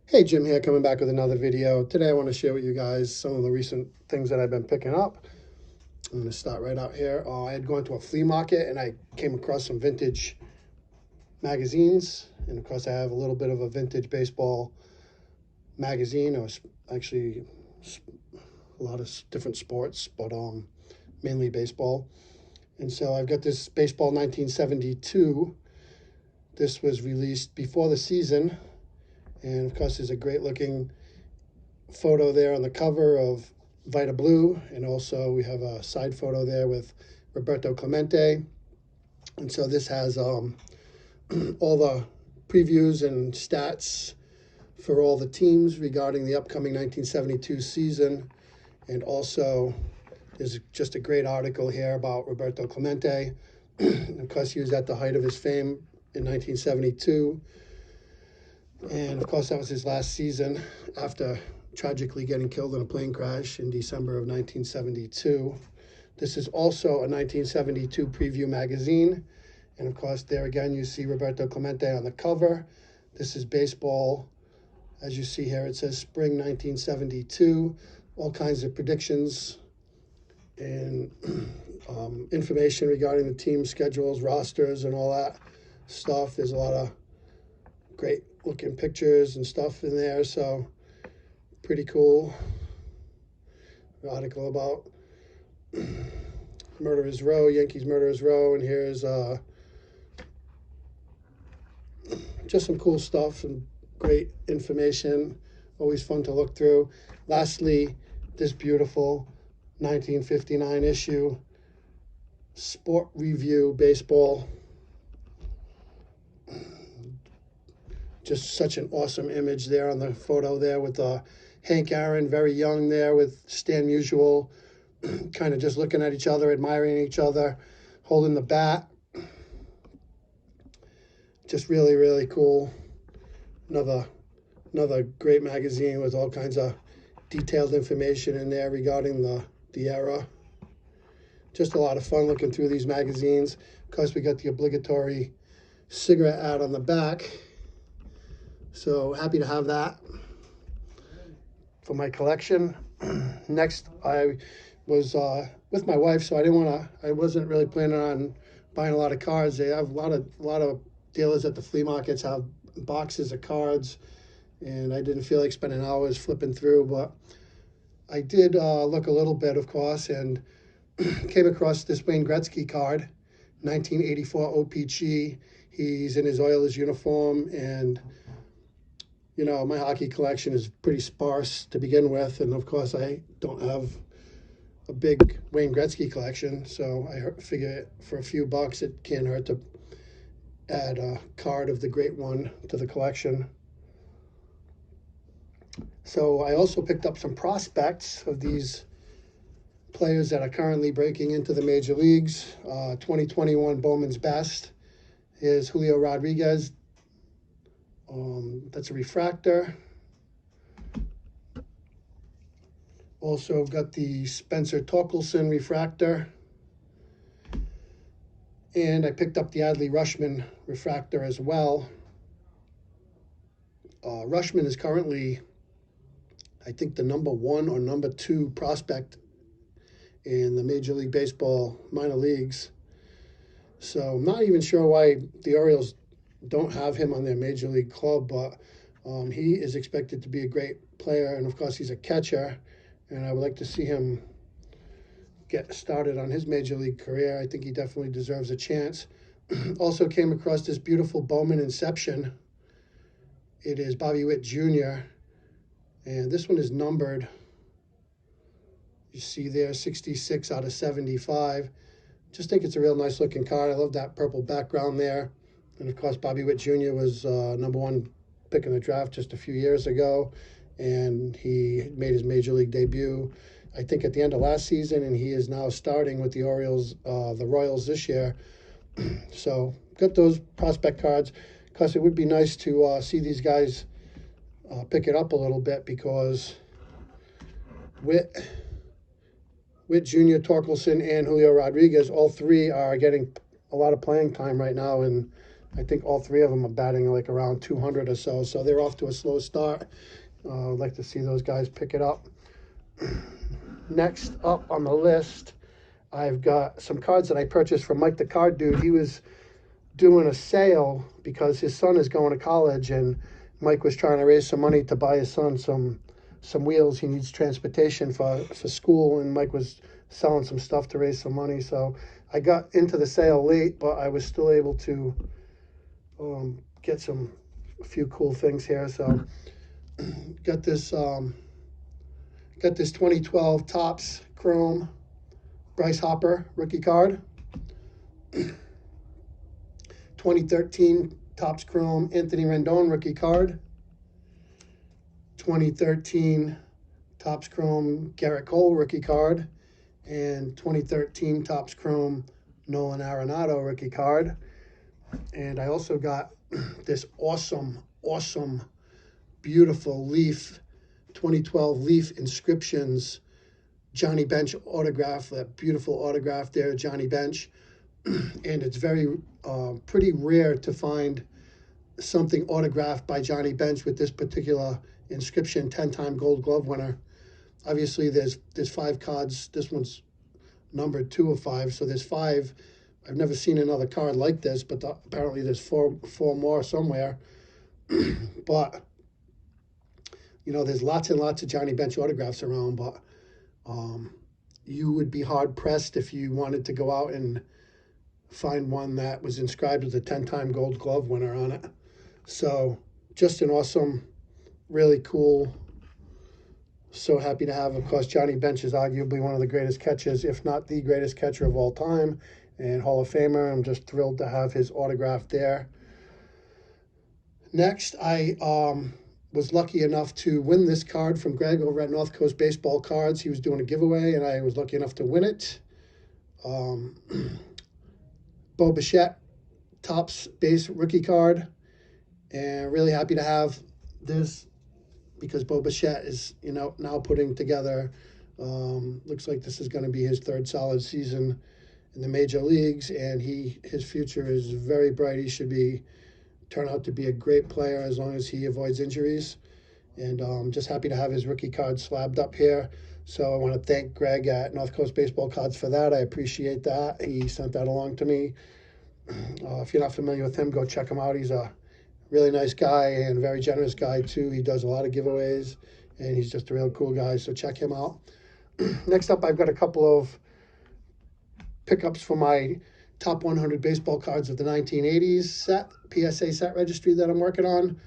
Hey, Jim here, coming back with another video. Today I want to share with you guys some of the recent things that I've been picking up. I'm going to start right out here. I had gone to a flea market and I came across some vintage magazines. And of course I have a little bit of a vintage baseball magazine, or actually a lot of different sports, but mainly baseball. And so I've got this Baseball 1972. This was released before the season. And of course there's a great looking photo there on the cover of Vita Blue, and also we have a side photo there with Roberto Clemente. And so this has all the previews and stats for all the teams regarding the upcoming 1972 season. And also there's just a great article here about Roberto Clemente. Of course, he was at the height of his fame in 1972. And of course, that was his last season after tragically getting killed in a plane crash in December of 1972. This is also a 1972 preview magazine. And of course, there again, you see Roberto Clemente on the cover. This is baseball. As you see here, it says spring 1972. All kinds of predictions and information regarding the team schedules, rosters, and all that stuff. There's a lot of great looking pictures and stuff in there. So pretty cool article about Murderers Row, Yankees Murderers Row, and here's just some cool stuff and great information, always fun to look through. Lastly, this beautiful 1959 issue, Sport Review Baseball. Just such an awesome image there on the photo there with Hank Aaron, very young there, with Stan Musial, kind of just looking at each other, admiring each other, holding the bat. Just really, really cool. Another great magazine with all kinds of detailed information in there regarding the era. Just a lot of fun looking through these magazines. Of course, we got the obligatory cigarette ad on the back. So happy to have that for my collection. Next, I was with my wife, so I wasn't really planning on buying a lot of cards. They have a lot of dealers at the flea markets have boxes of cards, and I didn't feel like spending hours flipping through, but I did look a little bit, of course, and came across this Wayne Gretzky card, 1984 OPG. He's in his Oilers uniform, and you know, my hockey collection is pretty sparse to begin with, and of course I don't have a big Wayne Gretzky collection, so I figure for a few bucks it can't hurt to add a card of the great one to the collection. So I also picked up some prospects of these players that are currently breaking into the major leagues. 2021 Bowman's Best is Julio Rodriguez. That's a refractor. Also got the Spencer Torkelson refractor. And I picked up the Adley Rutschman refractor as well. Rutschman is currently, I think, the number 1 or number 2 prospect in the Major League Baseball minor leagues. So I'm not even sure why the Orioles don't have him on their Major League club, but he is expected to be a great player. And of course, he's a catcher, and I would like to see him get started on his Major League career. I think he definitely deserves a chance. Also came across this beautiful Bowman Inception. It is Bobby Witt Jr., and this one is numbered. You see there, 66 out of 75. Just think it's a real nice looking card. I love that purple background there. And of course, Bobby Witt Jr. was number 1 pick in the draft just a few years ago, and he made his Major League debut, I think, at the end of last season, and he is now starting with the Orioles, the Royals this year. So got those prospect cards. Because it would be nice to see these guys pick it up a little bit, because Witt Jr., Torkelson, and Julio Rodriguez, all three are getting a lot of playing time right now in I think all three of them are batting like around 200 or so. So they're off to a slow start. I'd like to see those guys pick it up. Next up on the list, I've got some cards that I purchased from Mike the Card Dude. He was doing a sale because his son is going to college, and Mike was trying to raise some money to buy his son some wheels. He needs transportation for school, and Mike was selling some stuff to raise some money. So I got into the sale late, but I was still able to get a few cool things here. So got this 2012 Topps Chrome Bryce Harper rookie card. 2013 Topps Chrome Anthony Rendon rookie card. 2013 Topps Chrome Garrett Cole rookie card. And 2013 Topps Chrome Nolan Arenado rookie card. And I also got this awesome, beautiful Leaf 2012 Leaf Inscriptions Johnny Bench autograph. That beautiful autograph there, Johnny Bench. And it's pretty rare to find something autographed by Johnny Bench with this particular inscription, 10-time Gold Glove winner. Obviously, there's 5 cards. This one's numbered 2 of 5, so there's 5. I've never seen another card like this, but apparently there's four more somewhere. But, you know, there's lots and lots of Johnny Bench autographs around, but you would be hard-pressed if you wanted to go out and find one that was inscribed with a 10-time Gold Glove winner on it. So just an awesome, really cool. So happy to have. Of course, Johnny Bench is arguably one of the greatest catchers, if not the greatest catcher of all time, and Hall of Famer. I'm just thrilled to have his autograph there. Next, I was lucky enough to win this card from Greg over at North Coast Baseball Cards. He was doing a giveaway, and I was lucky enough to win it. Bo Bichette, Topps base rookie card, and really happy to have this because Bo Bichette is, you know, now putting together, looks like this is going to be his 3rd solid season in the major leagues, and his future is very bright. He should turn out to be a great player as long as he avoids injuries, and just happy to have his rookie card slabbed up here. So I want to thank Greg at North Coast Baseball Cards for that. I appreciate that. He sent that along to me. If you're not familiar with him, go check him out. He's a really nice guy and very generous guy, too. He does a lot of giveaways, and he's just a real cool guy, so check him out. Next up, I've got a couple of pickups for my top 100 baseball cards of the 1980s set, PSA set registry that I'm working on.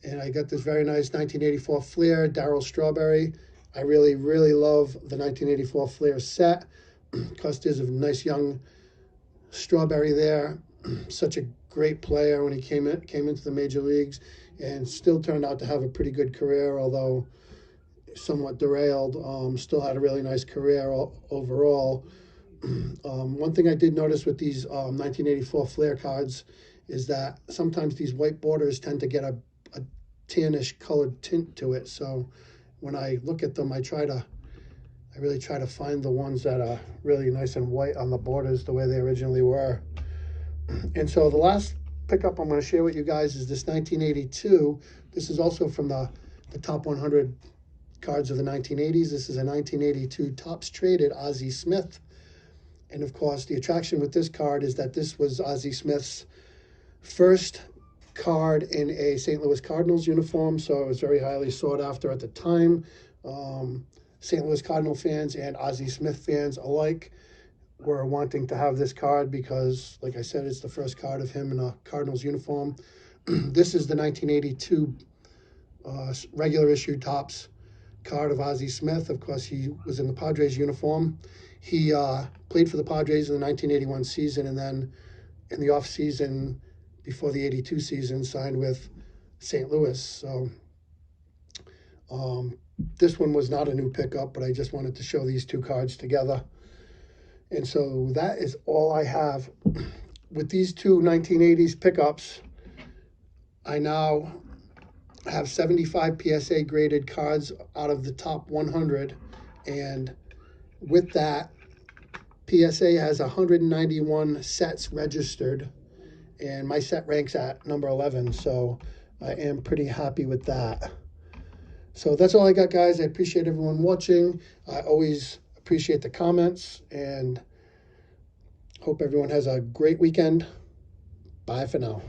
And I got this very nice 1984 Fleer, Darryl Strawberry. I really, really love the 1984 Fleer set. Because there's a nice young Strawberry there. Such a great player when he came into the major leagues, and still turned out to have a pretty good career, although somewhat derailed. Still had a really nice career overall. One thing I did notice with these 1984 Fleer cards is that sometimes these white borders tend to get a tannish colored tint to it. So when I look at them, I really try to find the ones that are really nice and white on the borders the way they originally were. And so the last pickup I'm going to share with you guys is this 1982. This is also from the top 100 cards of the 1980s. This is a 1982 Topps traded Ozzie Smith. And of course, the attraction with this card is that this was Ozzie Smith's first card in a St. Louis Cardinals uniform, so it was very highly sought after at the time. St. Louis Cardinal fans and Ozzie Smith fans alike were wanting to have this card because, like I said, it's the first card of him in a Cardinals uniform. This is the 1982 regular issue Topps card of Ozzie Smith. Of course, he was in the Padres uniform. He played for the Padres in the 1981 season, and then in the off season before the 82 season signed with St. Louis. So this one was not a new pickup, but I just wanted to show these two cards together. And so that is all I have. With these two 1980s pickups, I now have 75 PSA graded cards out of the top 100. And with that, PSA has 191 sets registered. and my set ranks at number 11, so I am pretty happy with that. So that's all I got, guys. I appreciate everyone watching. I always appreciate the comments, and hope everyone has a great weekend. Bye for now.